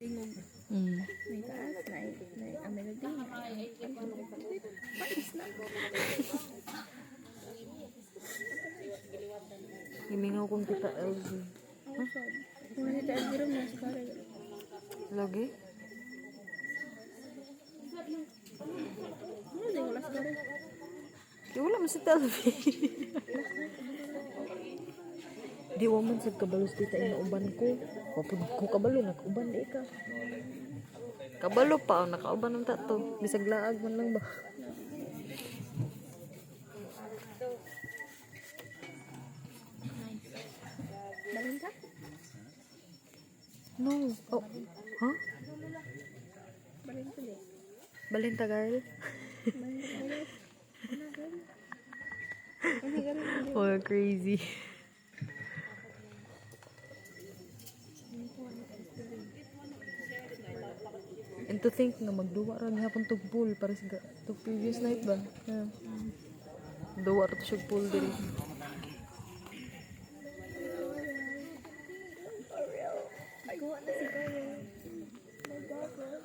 Mm. May taas, may melody. Patis na. Gimingaw kong kita LG. Kung hindi tayo giro mo sa kare. Lagi? Ano din wala sa kare? Di wala man si LG. Di waman sa kabalos dita inauban ko. Wapod ko kabalo nakauban di ka. Kabalo pa nakauban ng tato. Bisag laag man lang ba? Balinta? No. Oh. Ha? Balinta din. Balinta girl. Oh, crazy. And to think na magduwa ra gihapon tog pool para sa to previous night ba? Yeah. Duwa ra to siya pool diri.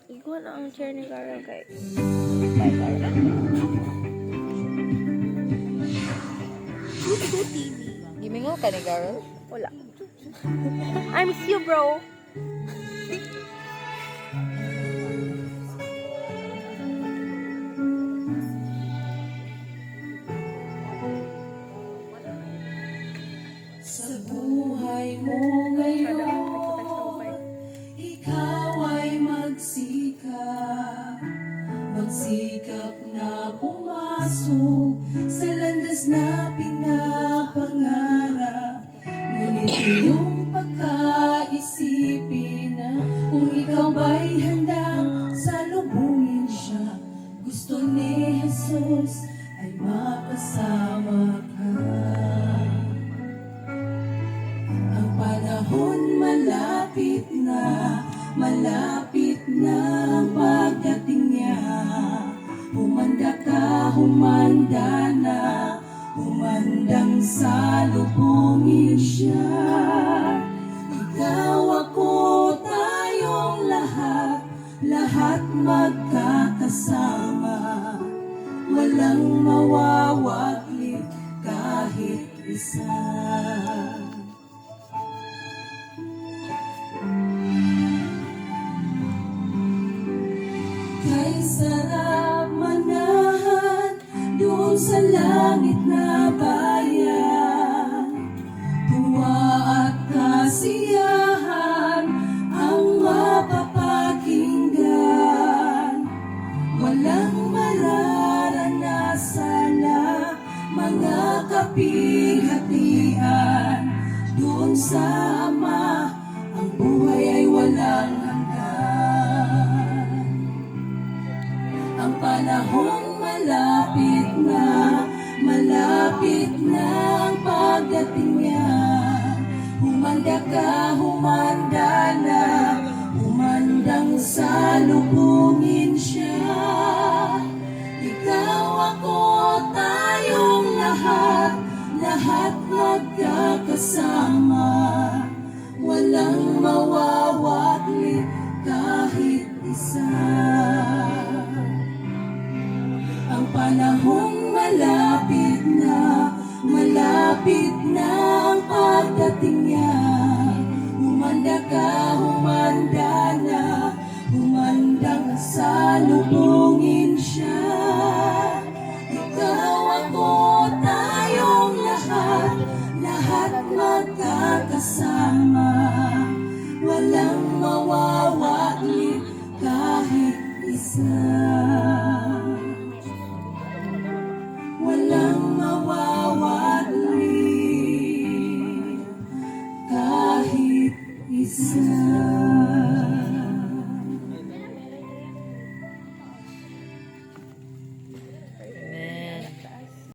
Iguan na ang chair ni Carol kay. Gimingaw ka ni girl? Wala. I miss you, bro. Sa buhay mo ngayon, ikaw ay magsikap na pumasok sa landas na pinapangarap. Ngunit iyong pagkaisipin na kung ikaw ba'y handang salubungin siya, gusto ni Jesus ay makasama ka. Ang panahon malapit na ang pagdating niya. Humanda ka, humanda na, humandang salubungin siya. Ikaw, ako, tayong lahat magkakasama. Walang mawawaglit kahit isa. Kay sarap manahan doon sa langit na bayan. Tuwa at kasiyahan ang mapapakinggan. Walang mararanasan na mga kapighatian. Doon sa Ama, ang buhay ay walang hanggan. Ang panahon malapit na ang pagdating niya. Humanda ka, humanda na, humandang salubungin siya. Ikaw, ako, tayong lahat magkakasama. Walang mawawaglit kahit isa. Ang panahong malapit na ang pagdating niya. Humanda ka, humanda na, humandang salubungin siya. Ikaw, ako, tayong lahat magkakasama. Walang mawawaglit kahit isa. Walang mawawaglit kahit isa.